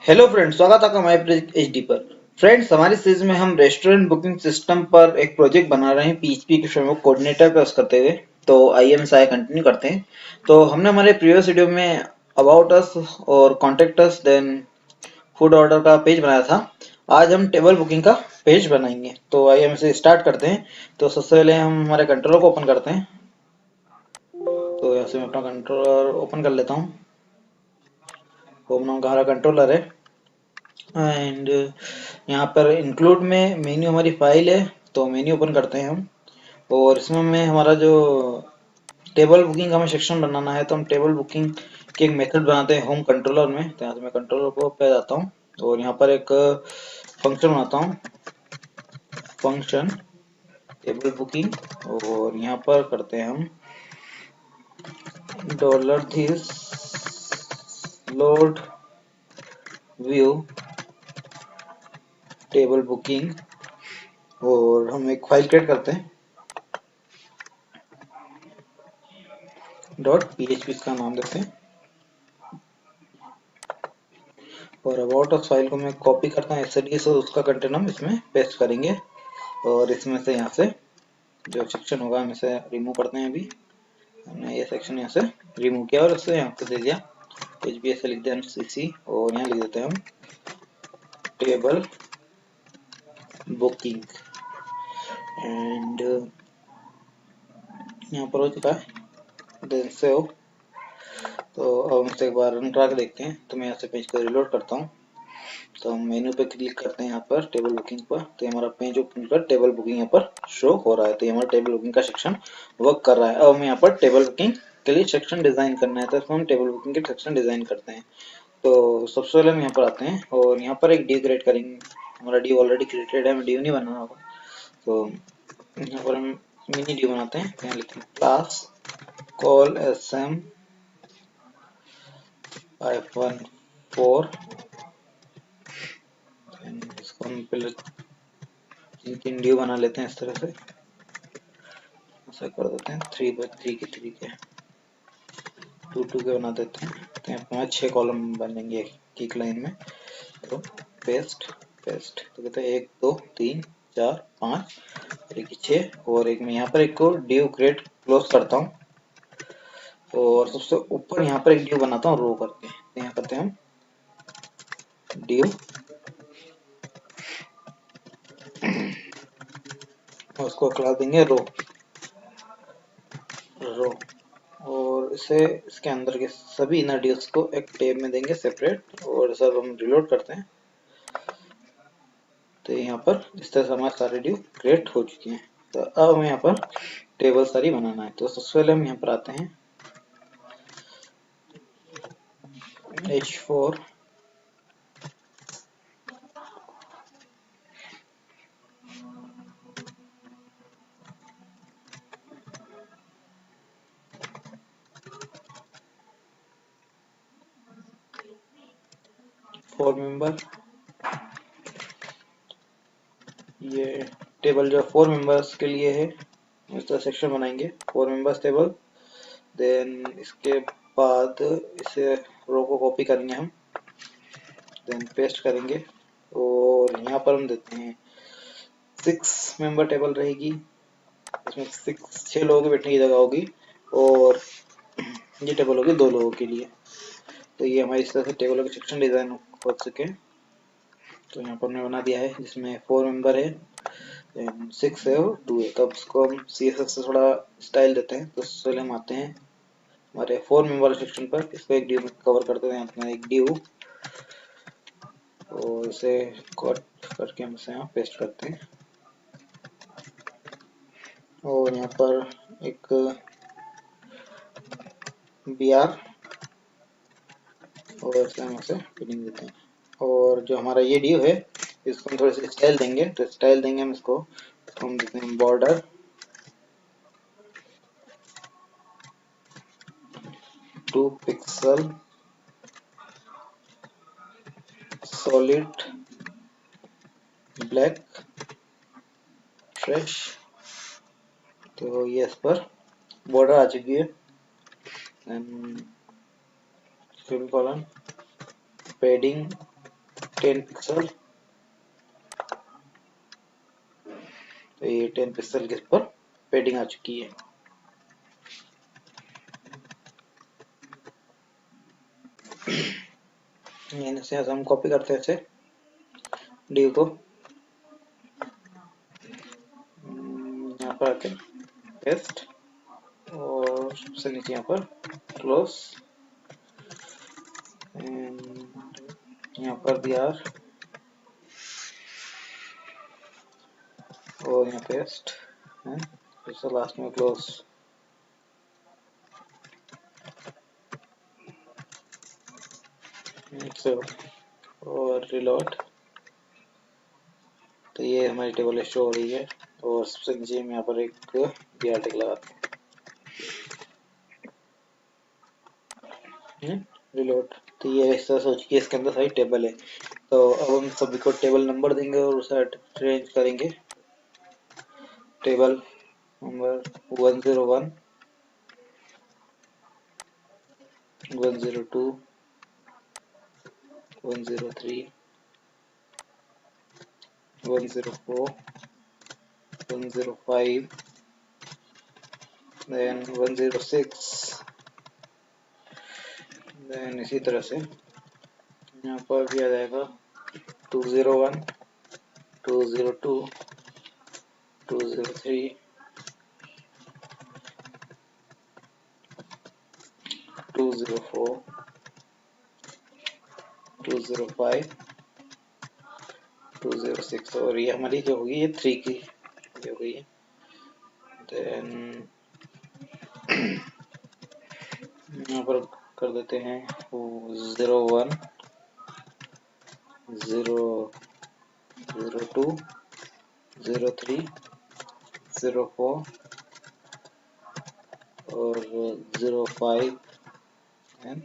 Hello friends, स्वागत है आपका हमारे एचडी पर। फ्रेंड्स, हमारी सीरीज में हम रेस्टोरेंट बुकिंग सिस्टम पर एक प्रोजेक्ट बना रहे हैं पीएचपी के फ्रेमवर्क कोऑर्डिनेटर का यूज करते हुए। तो आइए हम सारे कंटिन्यू करते हैं। तो हमने हमारे प्रीवियस वीडियो में अबाउट अस और contact us then food order का पेज बनाया था। आज हम टेबल बुकिंग का पेज बनाएंगे। तो आइए हम इसे स्टार्ट करते हैं। तो सबसे पहले हम हमारे कंट्रोलर को ओपन करते हैं। तो यहाँ से मैं अपना कंट्रोलर ओपन कर लेता हूँ। वो हमारा कंट्रोलर है एंड यहाँ पर इंक्लूड में मेन्यू हमारी फाइल है। तो मेन्यू ओपन करते हैं हम। और इसमें हमें हमारा जो टेबल बुकिंग का हमें सेक्शन बनाना है, तो हम टेबल बुकिंग की एक मेथड बनाते हैं होम कंट्रोलर में। तो यहाँ से मैं कंट्रोलर को पे जाता हूँ और यहाँ पर एक फंक्शन बनाता हूँ, फंक्शन टेबल बुकिंग। और यहाँ पर करते हैं हम dollar this load view table booking. और हम एक फाइल क्रिएट करते हैं .php, इसका नाम देते हैं। और अबाउट अस फाइल को मैं कॉपी करता हूँ एसडीएस और उसका कंटेंट हम इसमें पेस्ट करेंगे। और इसमें से यहाँ से जो सेक्शन होगा हम इसे रिमूव करते हैं। अभी हमने ये सेक्शन यहाँ से रिमूव किया और उससे यहाँ पे दे दिया एचबीएस से लिख दिया हम सीसी। और यहाँ लिख देते हैं हम टेबल बुकिंग एंड यहाँ पर हो चुका है। Then save. तो अब हम इसे एक बार रन करा के देखते हैं। तो मैं यहाँ से पेज को रिलोड करता हूँ। तो हम मेन्यू पे क्लिक करते हैं यहाँ पर टेबल बुकिंग पर। तो हमारा पेज ओपन कर टेबल बुकिंग यहाँ पर शो हो रहा है। तो हमारा टेबल बुकिंग का सेक्शन वर्क कर रहा है। अब हमें यहाँ पर टेबल बुकिंग के लिए सेक्शन डिजाइन करना है, तो इसमें हम टेबल बुकिंग के सेक्शन डिजाइन करते हैं। तो सबसे पहले हम यहाँ पर आते हैं और यहाँ पर एक ड्यू क्रिएट करेंगे। हमारा ड्यू ऑलरेडी क्रिएटेड है, हमें ड्यू नहीं बनाना होगा। तो यहाँ पर हम मिनी ड्यू बनाते हैं। यहाँ लिखते हैं क्लास कॉल sm -4। इसको हम पहले तीन ड्यू बना लेते हैं इस तरह से। ऐसा कर देते हैं 3 by 3 के 2 के बना देते हैं। तो यहाँ पर 6 कॉलम बनेंगे एक लाइन में। तो पेस्ट पेस्ट, तो कहते हैं 1 2 3 4 5 एक 6 और एक मैं यहाँ पर एक को ड्यू क्रिएट क्लोज करता हूँ। और सबसे ऊपर यहाँ पर एक ड्यू बनाता हूँ रो करके। तो यहाँ करते हैं हम ड्यू और उसको क्लास देंगे रो रो। और इसे इसके अंदर के सभी इनर ड्यूज को एक टेब में देंगे सेपरेट। और सब हम रिलोड करते हैं। तो यहाँ पर इस तरह से हमारे सारे ड्यू क्रिएट हो चुके हैं। तो अब हमें यहाँ पर टेबल सारी बनाना है। तो सबसे पहले हम यहाँ पर आते हैं H4 4 मेंबर। ये टेबल जो 4 मेंबर्स के लिए है, इस तरह सेक्शन बनाएंगे 4 मेंबर्स टेबल। देन इसके बाद इसे रो को कॉपी करेंगे हम, देन पेस्ट करेंगे। और यहाँ पर हम देते हैं 6 मेंबर टेबल रहेगी। इसमें 6 लोगों के बैठने की जगह होगी। और ये टेबल होगी 2 लोगों के लिए। तो ये हमारी इस तरह से टेबलों के सेक्शन डिजाइन हो सके। तो यहाँ पर हमने बना दिया है जिसमें 4 मेंबर है, 6 है और 2 है। तो अब इसको हम CSS से थोड़ा स्टाइल देते हैं। तो पहले हम आते हैं हमारे 4 मेंबर सेक्शन पर। इसको एक ड्यू कवर करते हैं, अपना एक ड्यू। और इसे कट करके हम इसे यहाँ पेस्ट करते हैं। और यहाँ पर एक BR और इसे हम इसे फिटिंग देते हैं। और जो हमारा ये ड्यू है इसको हम थोड़ी सी स्टाइल देंगे। तो स्टाइल देंगे हम इसको, हम देते हैं border 2 pixel solid black fresh. तो ये इस पर बॉर्डर आ चुकी है। सेमीकोलन पैडिंग 10 पिक्सल, तो ये 10 पिक्सल के ऊपर पेडिंग आ चुकी है। से हम कॉपी करते हैं इसे डी को, यहाँ पर आके पेस्ट और सबसे नीचे यहाँ पर क्लोज, यहाँ पर दिया और यहाँ पेस्ट है, फिर लास्ट में क्लोज। और रिलोड, तो ये हमारी टेबल शो हो रही है। और सबसे नीचे में यहाँ पर एक BR टिक लगाते हैं, रिलोड। तो ये इस तरह से हो चुकी है, इसके अंदर सारी टेबल है। तो अब हम सभी को टेबल नंबर देंगे और उसे अरेंज करेंगे। टेबल नंबर 101, 102, 103, 104, 105, then 106, then इसी तरह से यहाँ पर भी आ जाएगा 201, 202, 203, 204, 205, 206। और ये हमारी जो होगी ये 3 की हो गई है। देन यहाँ पर कर देते हैं 01, 002, 03, 04 और 05 एंड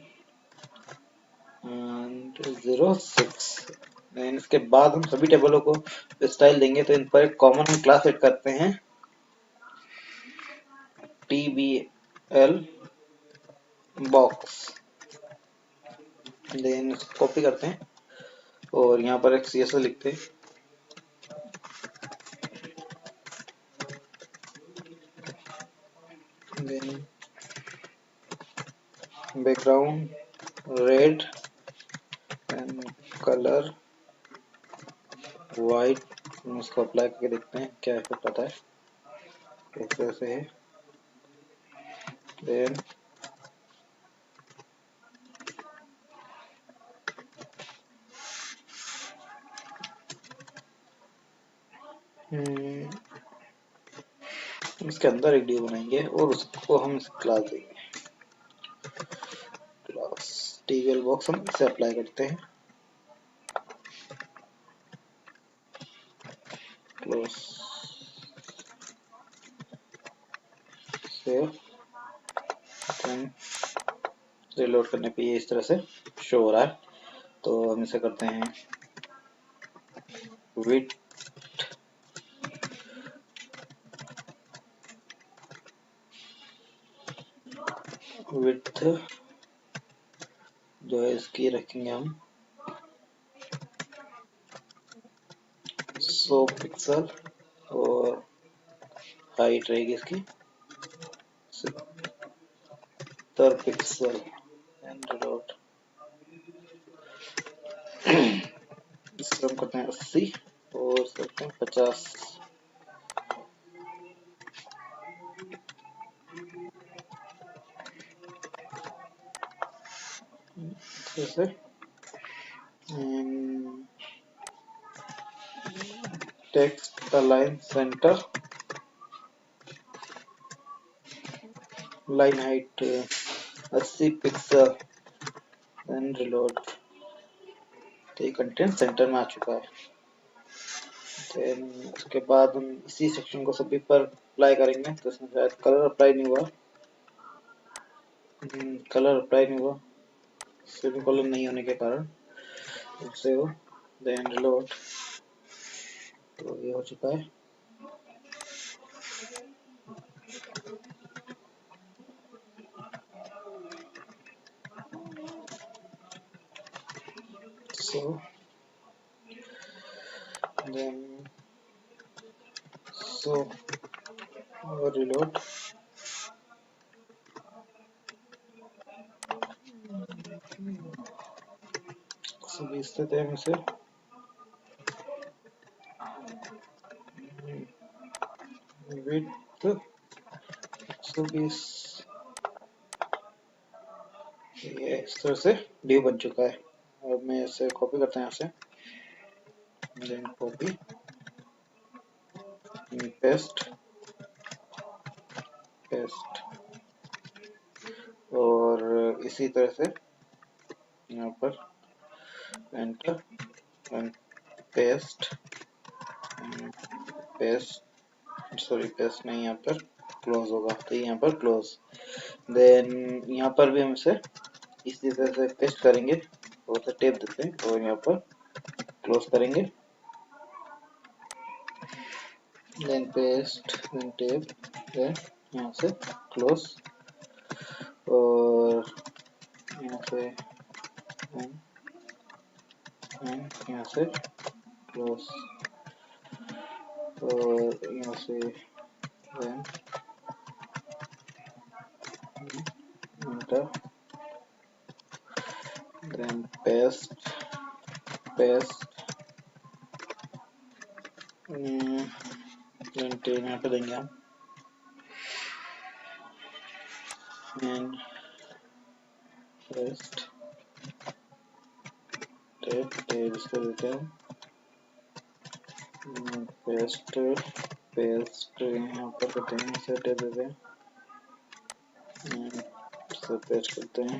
06। देन इसके बाद हम सभी टेबलों को स्टाइल देंगे, तो इन पर एक कॉमन क्लास सेट करते हैं, TBL बॉक्स। देन इसको कॉपी करते हैं और यहाँ पर एक CSS लिखते हैं, then background red and colour white. हम इसको अप्लाई करके देखते हैं क्या इफेक्ट आता है, किस तरह से है। देन इसके अंदर एक डिव बनाएंगे और उसको हम क्लास देंगे, क्लास TBL बॉक्स। हम इसे अप्लाई करते हैं, क्लोज, सेव। रिलोड करने पे ये इस तरह से शो हो रहा है। तो हम इसे करते हैं विड्थ, विड्थ जो है इसकी रखेंगे हम 100 पिक्सल और हाइट रहेगी इसकी 70 पिक्सल एंड रिलोड। इसको हम करते हैं 80 और करते हैं 50। जैसे text align centre, line height 80 pixel and reload. तो ये कंटेंट सेंटर में आ चुका है। देन उसके बाद हम इसी सेक्शन को सभी पर अप्लाई करेंगे। तो इसमें शायद कलर अप्लाई नहीं हुआ, सेमीकोलन नहीं होने के कारण इससे हो। देन रिलोड, तो ये हो चुका है। सो then so reload 120 देते हैं इसे, विड्थ 120, ये इस तरह से div बन चुका है। अब मैं इसे कॉपी करता हूँ यहाँ से, then कॉपी पेस्ट पेस्ट, और इसी तरह से यहाँ पर enter and paste paste, sorry paste नहीं, यहाँ पर क्लोज होगा, तो यहाँ पर क्लोज। देन यहाँ पर भी हम इसे इसी तरह से पेस्ट करेंगे, और से टेप देते हैं और यहाँ पर क्लोज करेंगे, then paste then tab, then यहाँ से क्लोज, और यहाँ से यहाँ से क्लोज, और यहाँ से then enter, then paste paste, then tab यहाँ पे देंगे हम, एंड पेस्ट टेप टेप इसको देते हैं, पेस्ट पेस्ट यहाँ पर करते हैं, इसे टेप देते हैं, इसे पेस्ट करते हैं,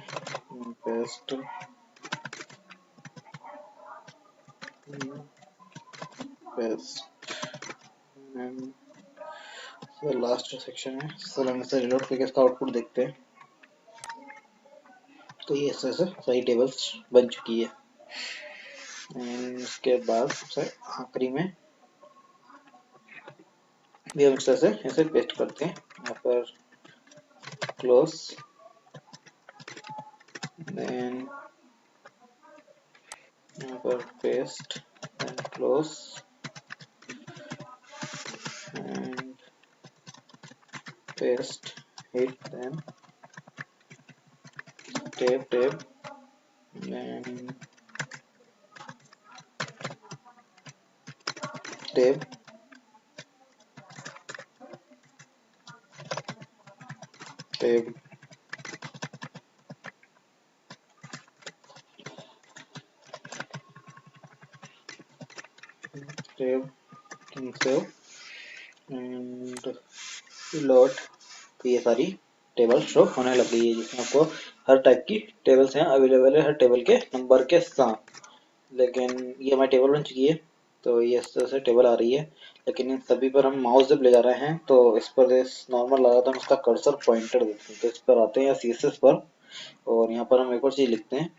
पेस्ट पेस्ट, लास्ट सेक्शन है, इसको हम इसे रिलोड करके इसका आउटपुट देखते हैं। तो ये ऐसे से सारी टेबल्स बन चुकी है। इसके बाद सबसे आखिरी में भी हम इस तरह से ऐसे पेस्ट करते हैं, यहाँ पर क्लोज, देन यहाँ पर paste and close and paste hit, then tab tab, then tab tab, tab save and load. तो ये सारी टेबल शो होने लग गई है, जिसमें आपको हर टाइप की टेबल्स यहाँ अवेलेबल है, हर टेबल के नंबर के साथ। लेकिन ये हमारी टेबल बन चुकी है, तो ये इस तरह से टेबल आ रही है। लेकिन इन सभी पर हम माउस जब ले जा रहे हैं तो इस पर नॉर्मल लगा था, हम इसका कर्सर पॉइंटर देते हैं, तो इस पर आते हैं या CSS पर, और यहाँ पर हम एक और चीज लिखते हैं,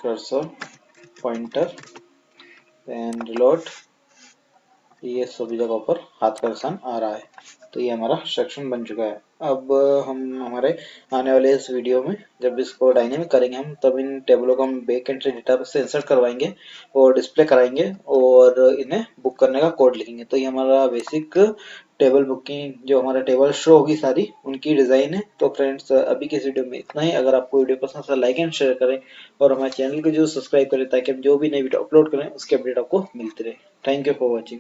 कर्सर पॉइंटर एंड रिलोड। ये सभी जगहों पर हाथ का निशान आ रहा है। तो ये हमारा सेक्शन बन चुका है। अब हम हमारे आने वाले इस वीडियो में जब इसको डायनेमिक करेंगे हम, तब इन टेबलों को हम बैक एंड से डेटा से इंसर्ट करवाएंगे और डिस्प्ले कराएंगे और इन्हें बुक करने का कोड लिखेंगे। तो ये हमारा बेसिक टेबल बुकिंग, जो हमारा टेबल शो होगी सारी, उनकी डिज़ाइन है। तो फ्रेंड्स, अभी के इस वीडियो में इतना ही। अगर आपको वीडियो पसंद है लाइक एंड शेयर करें और हमारे चैनल को जो सब्सक्राइब करें, ताकि हम जो भी नई वीडियो अपलोड करें उसके अपडेट आपको मिलते रहे। Thank you for watching.